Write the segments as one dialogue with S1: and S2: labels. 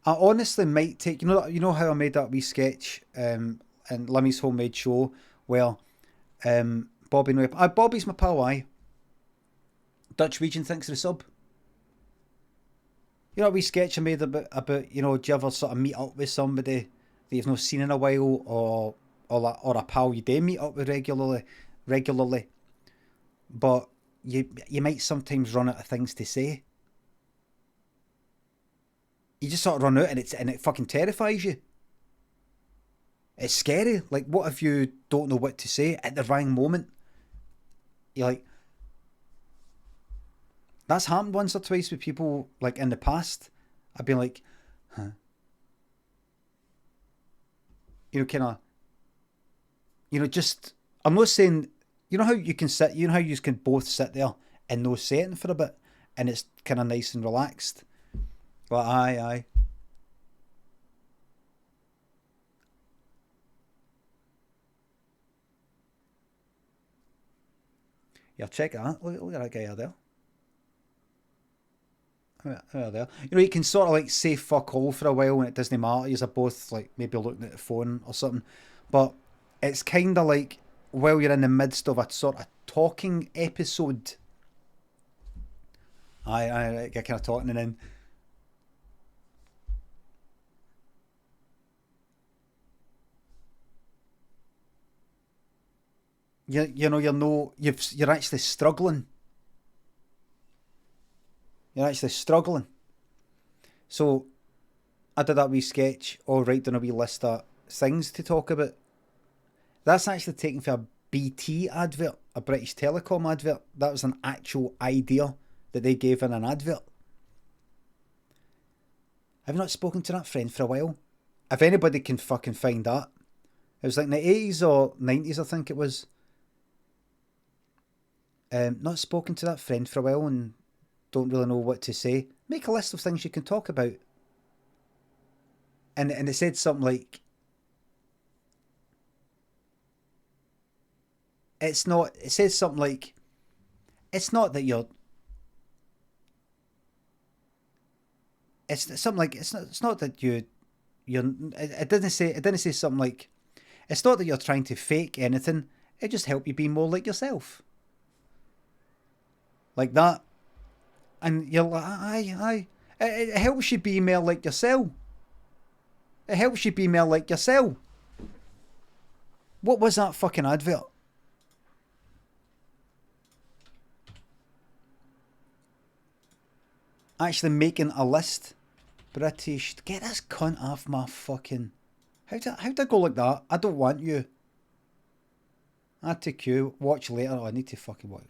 S1: I honestly might take, you know how I made that wee sketch in Limmy's homemade show where Bobby Bobby's my pal, aye. Dutch region thinks of the sub. You know, a wee sketch I made about do you ever sort of meet up with somebody that you've not seen in a while, or a pal you do meet up with regularly, but you might sometimes run out of things to say. You just sort of run out, and it fucking terrifies you. It's scary. Like, what if you don't know what to say at the wrong moment? You're like, that's happened once or twice with people, like, in the past. I've been like, huh. Kind of, just, I'm not saying, how you can sit, how you can both sit there and no say it for a bit, and it's kind of nice and relaxed. But aye. Yeah, check that. Look at that guy out there. There. You can sort of like say fuck all for a while and it doesn't matter. You're both like maybe looking at the phone or something. But it's kind of like while you're in the midst of a sort of talking episode. I get kind of talking and then you're actually struggling. You're actually struggling. So I did that wee sketch, or write down a wee list of things to talk about. That's actually taken for a BT advert, a British telecom advert. That was an actual idea that they gave in an advert. I've not spoken to that friend for a while. If anybody can fucking find that. It was like in the 80s or 90s, I think it was. Not spoken to that friend for a while and don't really know what to say. Make a list of things you can talk about. And it said something like, it says something like, it's not that you're, it's something like, it's not that you're, it didn't say something like, it's not that you're trying to fake anything, it just help you be more like yourself. Like that. And you're like, aye. It helps you be more like yourself. It helps you be more like yourself. What was that fucking advert? Actually making a list. British. Get this cunt off my fucking... How'd I go like that? I don't want you. Add to queue. Watch later. Oh, I need to fucking watch.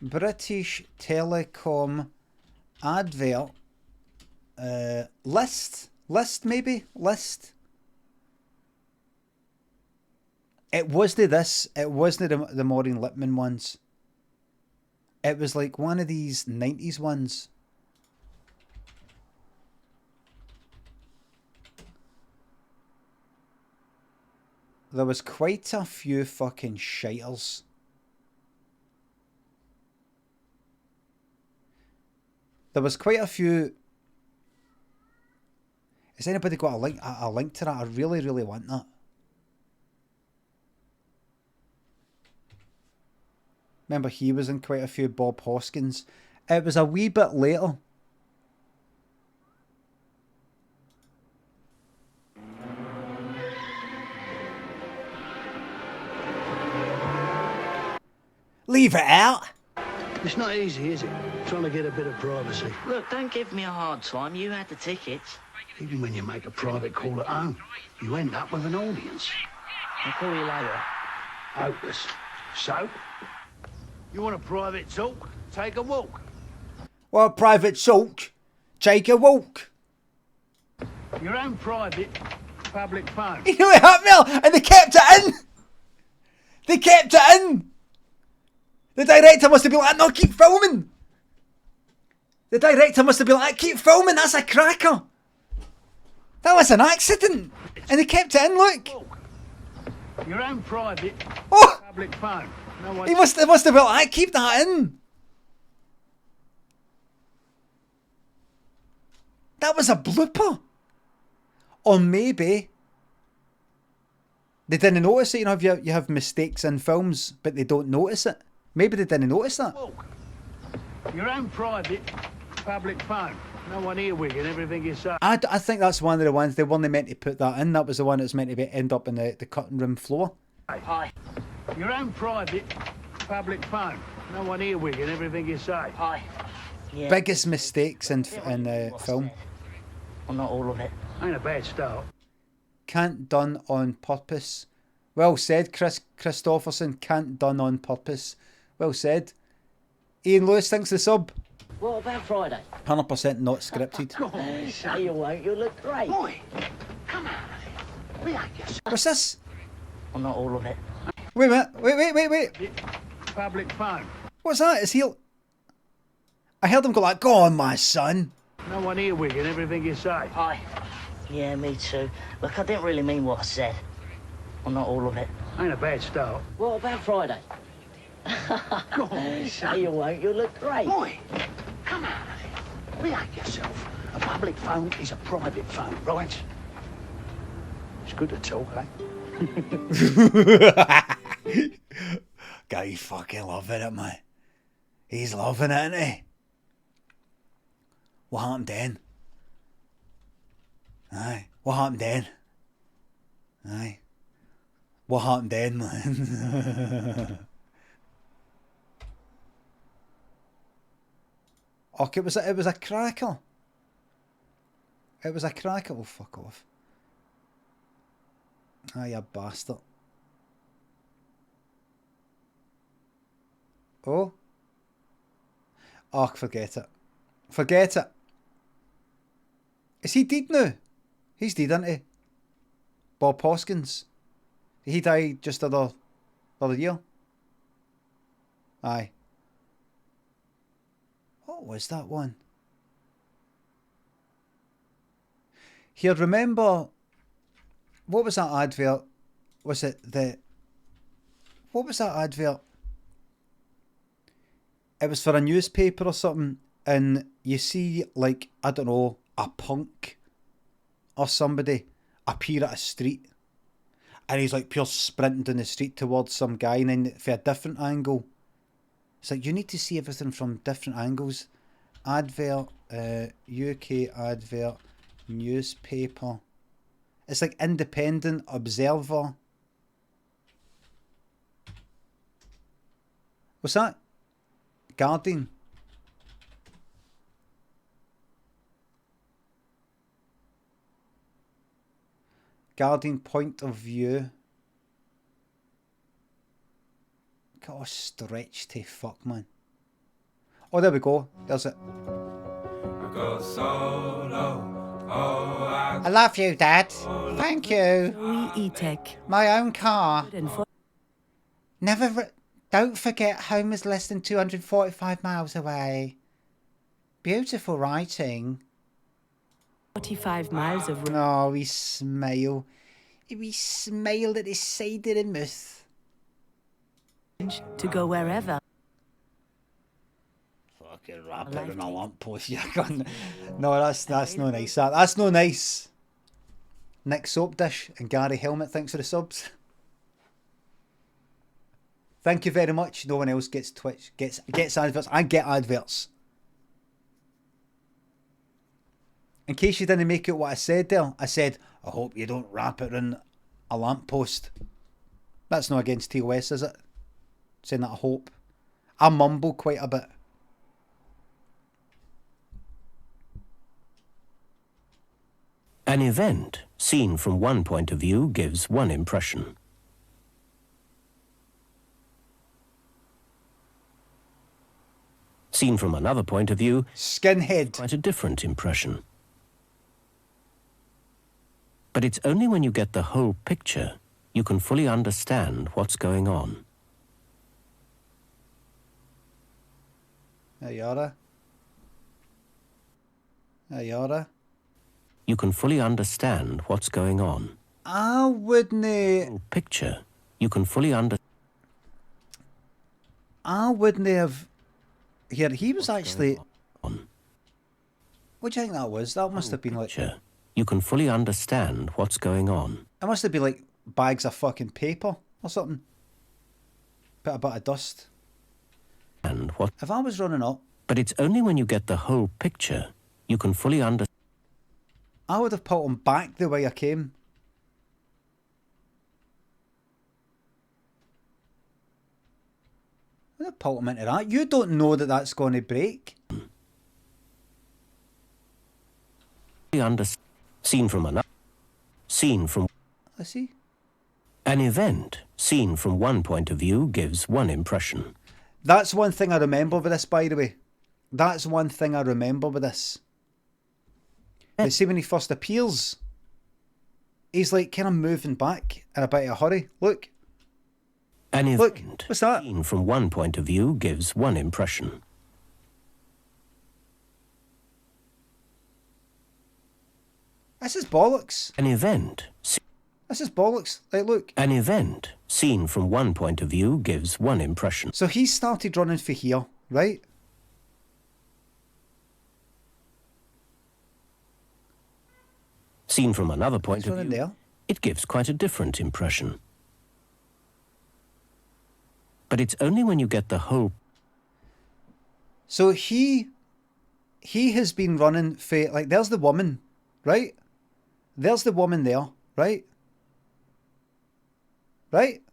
S1: British telecom advert list maybe. It wasn't the Maureen Lipman ones. It was like one of these 90s ones. There was quite a few fucking shiters. There was quite a few. Has anybody got a link to that? I really, really want that. Remember, he was in quite a few. Bob Hoskins. It was a wee bit later. Leave it out.
S2: It's not easy, is it? Trying to get a bit of privacy.
S3: Look, don't give me a hard time. You had the tickets.
S2: Even when you make a private call at home, you end up with an audience.
S3: I'll call you later.
S2: Hopeless. So, you want a private talk? Take a walk.
S1: Well, a private talk? Take a walk.
S2: Your own private public phone.
S1: You know what happened? And they kept it in. They kept it in. The director must have been like, no, keep filming. The director must have been like, keep filming, that's a cracker. That was an accident. And they kept it in, look.
S2: Your own private public phone.
S1: He must have been like, keep that in. That was a blooper. Or maybe they didn't notice it. You know, if you have mistakes in films, but they don't notice it. Maybe they didn't notice that.
S2: Your own private, public phone. No one here wigging everything you say.
S1: I think that's one of the ones they weren't meant to put that in. That was the one that was meant to end up in the cutting room floor.
S3: Hi.
S2: Your own private, public phone. No one here wigging everything you say.
S3: Hi. Yeah.
S1: Biggest mistakes in film.
S3: Well, not all of it.
S2: Ain't a bad start.
S1: Can't done on purpose. Well said, Chris Christopherson. Can't done on purpose. Well said. Ian Lewis thinks the sub.
S3: What about Friday?
S1: 100% not scripted.
S3: No, you won't. You look great.
S2: Boy, come out of here. Behave yourself.
S1: What's this?
S3: Well, not all of it.
S1: Wait a minute. Wait.
S2: Public phone.
S1: What's that? Is he... I heard him go like, go on, my son.
S2: No one here wigging everything you say.
S3: Hi. Yeah, me too. Look, I didn't really mean what I said. Well, not all of it.
S2: Ain't a bad start.
S3: What about Friday? No, you won't. You look great.
S2: Boy, come out of here. Behave yourself. A public phone is a private phone, right? It's good to talk, eh?
S1: Guy fucking loving it, man. He's loving it, isn't he? What happened then? Aye. What happened then? Aye. What happened then, man? Okay, it was a cracker. It was a cracker. Oh, fuck off. Ah, you bastard. Oh. Oh, forget it. Forget it. Is he dead now? He's dead, isn't he? Bob Hoskins. He died just the other year. Aye. What was that one? Here, remember... What was that advert? Was it the... What was that advert? It was for a newspaper or something, and you see, like, I don't know, a punk or somebody appear at a street, and he's like pure sprinting down the street towards some guy, and then for a different angle. It's like, you need to see everything from different angles. Advert, UK advert, newspaper. It's like Independent, Observer. What's that? Guardian. Guardian point of view. Got a stretch to fuck, man. Oh, there we go. There's it. I love you, Dad. Thank you.
S4: E-Tech.
S1: My own car. Don't forget, home is less than 245 miles away. Beautiful writing.
S4: 45 miles of
S1: Oh, we smile. We smile at his side of the mouth.
S4: range to go wherever.
S1: Fucking wrap it in a lamppost. No, that's no nice. That's no nice. Nick Soap Dish and Gary Helmet, thanks for the subs. Thank you very much. No one else gets Twitch, gets adverts. I get adverts. In case you didn't make out what I said there, I said, I hope you don't wrap it in a lamppost. That's not against TOS, is it? Saying that I hope. I mumble quite a bit.
S5: An event seen from one point of view gives one impression. Seen from another point of view,
S1: Skinhead.
S5: quite a different impression. But it's only when you get the whole picture you can fully understand what's going on.
S1: There you are. There you are.
S5: You can fully understand what's going on.
S1: I wouldn't.
S5: Picture, you can fully understand.
S1: I wouldn't have. Here, he was actually. What do you think that was? That must have been like...
S5: Picture, you can fully understand what's going on.
S1: It must have been like bags of fucking paper or something. Bit a bit of dust.
S5: And what?
S1: If I was running up...
S5: But it's only when you get the whole picture you can fully understand.
S1: I would have put him back the way I came. I would have put him into that. You don't know that that's going to break.
S5: Seen from another. Seen from.
S1: I see.
S5: An event seen from one point of view gives one impression.
S1: That's one thing I remember with this, by the way. That's one thing I remember with this. But see, when he first appears, he's like kind of moving back in a bit of a hurry. Look.
S5: An
S1: Look,
S5: event
S1: what's that?
S5: seen from one point of view gives one impression.
S1: This is bollocks.
S5: An event.
S1: This is bollocks. Like, look.
S5: An event seen from one point of view gives one impression.
S1: So he started running for here, right?
S5: Seen from another point
S1: He's
S5: of
S1: running
S5: view,
S1: there.
S5: it gives quite a different impression. But it's only when you get the whole.
S1: So he has been running for, like, there's the woman, right? There's the woman there, right? Right?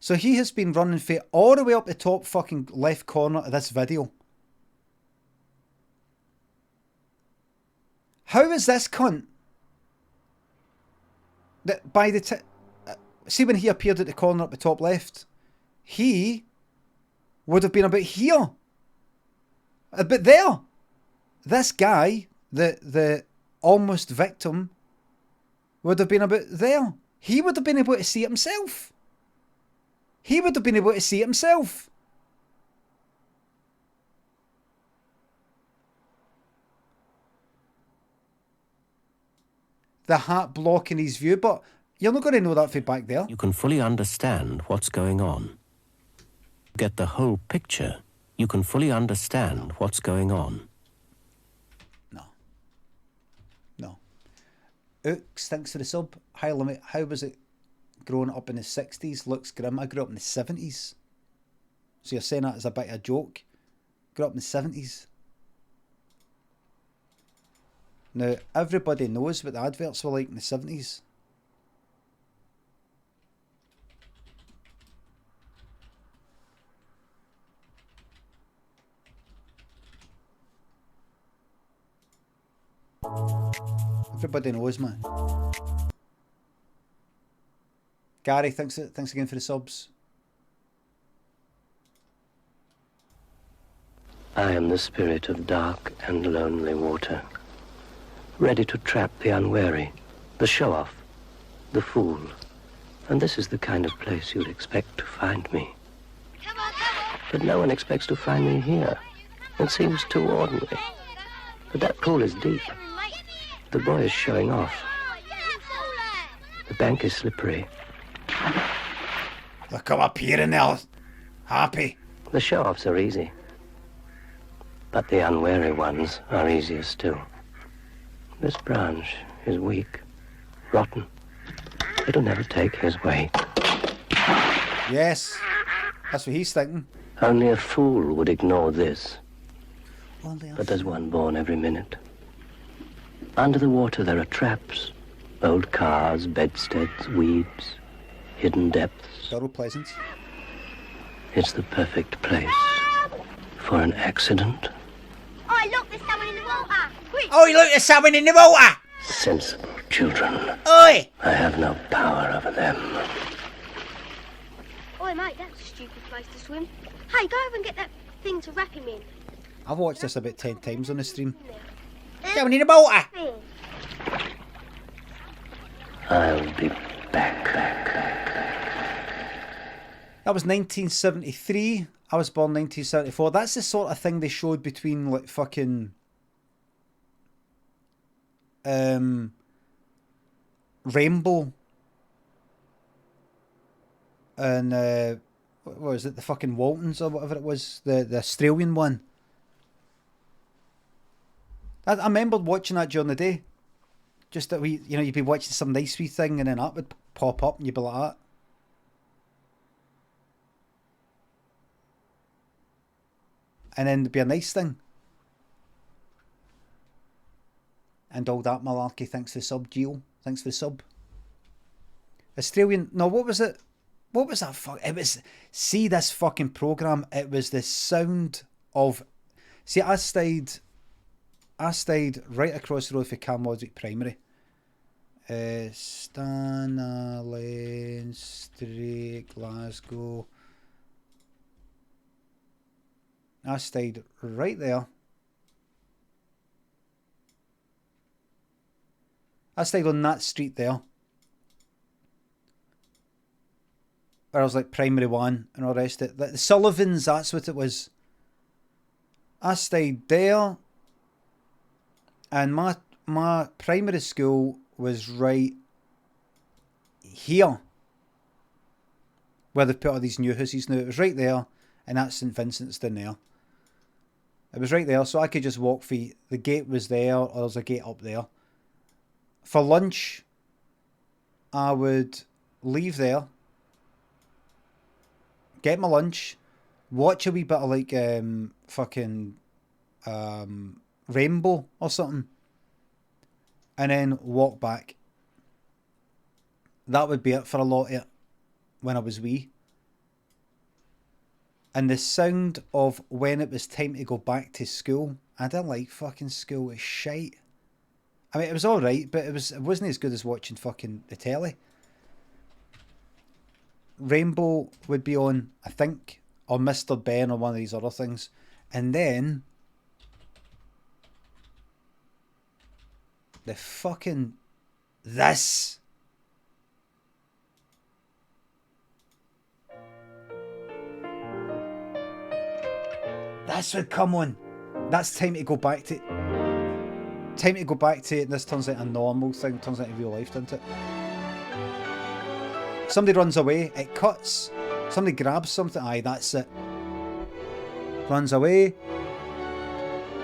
S1: So he has been running for all the way up the top fucking left corner of this video. How is this cunt that by the see when he appeared at the corner up the top left, he would have been about here, a bit there. This guy, the almost victim, would have been about there. He would have been able to see it himself. He would have been able to see it himself. The hat blocking his view, but you're not going to know that from back there.
S5: You can fully understand what's going on. Get the whole picture. You can fully understand what's going on.
S1: No. No. Ooks, thanks for the sub. High Limit, how was it growing up in the 60s? Looks grim. I grew up in the 70s. So you're saying that as a bit of a joke? Grew up in the 70s. Now, everybody knows what the adverts were like in the 70s. Everybody knows, man. Gary, thanks again for the subs.
S6: I am the spirit of dark and lonely water, ready to trap the unwary, the show-off, the fool. And this is the kind of place you'd expect to find me. But no one expects to find me here. It seems too ordinary. But that pool is deep. The boy is showing off. The bank is slippery.
S1: Look, come up here and they're happy.
S6: The show-offs are easy. But the unwary ones are easier still. This branch is weak, rotten. It'll never take his weight.
S1: Yes, that's what he's thinking.
S6: Only a fool would ignore this.
S1: Only a
S6: But there's one born every minute. Under the water there are traps. Old cars, bedsteads, weeds, hidden depths.
S1: Daryl Pleasance.
S6: It's the perfect place for an accident.
S7: Oh, look, there's someone in the water. Quick.
S1: Oh, look, there's someone in the water.
S6: Sensible children.
S1: Oi!
S6: I have no power over them.
S7: Oi, mate, that's a stupid place to swim. Hey, go over and get that thing to wrap him in.
S1: I've watched this about 10 times on the stream.
S7: There's
S1: Someone in the water.
S7: thing.
S6: I'll be back.
S1: That was 1973. I was born 1974. That's the sort of thing they showed between like fucking Rainbow and what was it, the fucking Waltons or whatever it was, the Australian one. I remember watching that during the day. Just that we, you'd be watching some nice wee thing and then that would pop up and you'd be like that. And then there'd be a nice thing. And all that malarkey. Thanks for the sub, Gio. Thanks for the sub. Australian, no, what was it? What was that fuck? It was, see this fucking programme, it was the sound of, see I stayed right across the road for Camwodswick Primary. Stanley Street, Glasgow. I stayed right there. I stayed on that street there. Where I was like primary 1 and all the rest of it. The Sullivans, that's what it was. I stayed there. And my primary school was right here. Where they've put all these new houses now. It was right there. And that's St Vincent's down there. It was right there. So I could just walk for the gate was there. Or there was a gate up there. For lunch, I would leave there. Get my lunch. Watch a wee bit of like fucking Rainbow or something. And then walk back. That would be it for a lot of it when I was wee. And the sound of when it was time to go back to school. I didn't like fucking school. It's shite. I mean, it was alright, but it wasn't as good as watching fucking the telly. Rainbow would be on, I think, or Mr. Ben or one of these other things. And then the fucking this. This would come on. That's time to go back to. Time to go back to it, and this turns into a normal thing, turns into real life, doesn't it? Somebody runs away, it cuts. Somebody grabs something, aye, that's it. Runs away.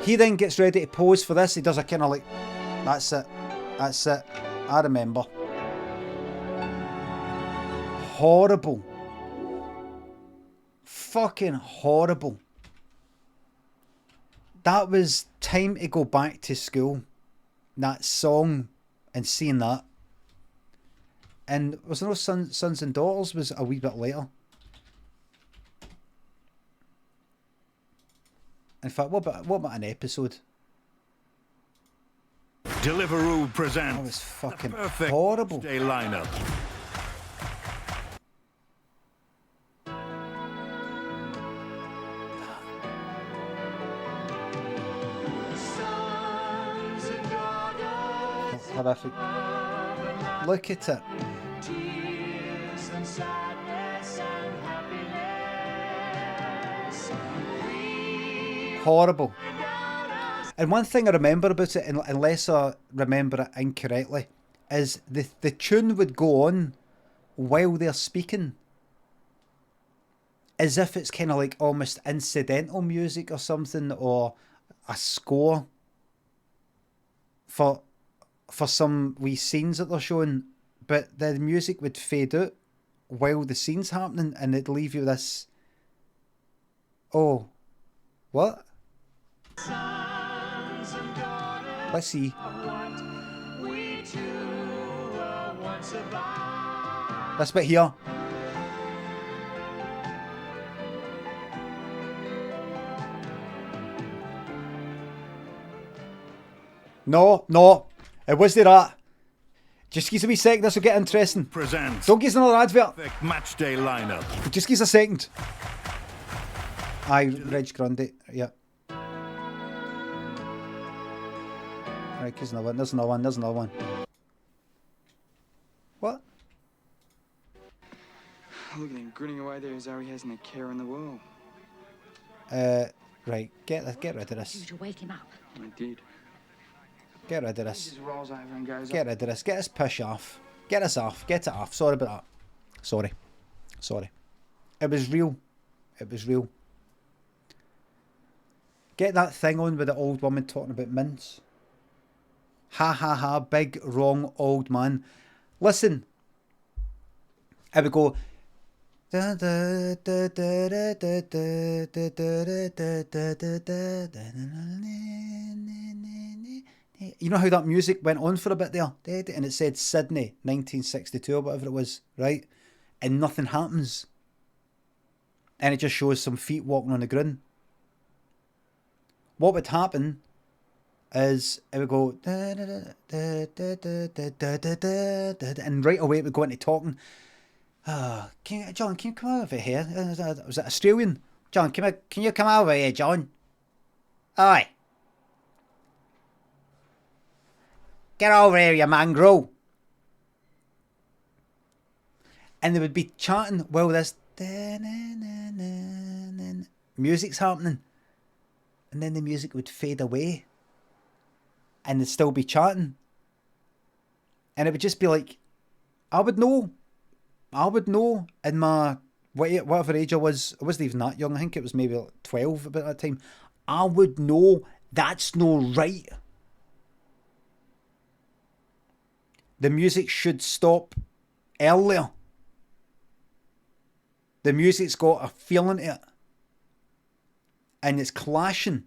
S1: He then gets ready to pose for this, he does a kind of like, that's it, that's it. I remember. Horrible. Fucking horrible. That was time to go back to school. That song and seeing that. And was there no Sons and Daughters was a wee bit later. In fact, what about an episode?
S8: Deliveroo presents.
S1: That was fucking horrible.
S8: Day lineup.
S1: Horrific. Look at it. Horrible. And one thing I remember about it, unless I remember it incorrectly, is the tune would go on while they're speaking. As if it's kind of like almost incidental music or something, or a score for some wee scenes that they're showing, but the music would fade out while the scene's happening, and it'd leave you this. Oh, what? Let's see. This bit here. No. It was that. Just give us a wee second, this will get interesting.
S8: Presents.
S1: Don't give us another advert.
S8: Match day lineup.
S1: Just give us a second. Aye, Reg Grundy, yeah. Right, there's another one. What?
S9: Look at him grinning away there as though he hasn't a care in the world.
S1: Right, get rid of this.
S7: You to wake him up.
S9: I did.
S1: Get rid of this.
S9: He just rolls over and goes
S1: Get rid of this. Get this push off. Get us off. Get it off. Sorry about that. Sorry. It was real. Get that thing on with the old woman talking about mints. Ha ha ha, big wrong old man. Listen. I would go. You know how that music went on for a bit there? And it said Sydney, 1962 or whatever it was, right? And nothing happens. And it just shows some feet walking on the ground. What would happen is it would go, and right away it would go into talking. John, can you come over here? Was it Australian? John, can you come over here, John? Oi. Get over here, you mongrel. And they would be chanting while this music's happening. And then the music would fade away. And they'd still be chanting. And it would just be like, I would know in my whatever age I wasn't even that young. I think it was maybe like 12 about that time. I would know that's no right. The music should stop earlier. The music's got a feeling to it. And it's clashing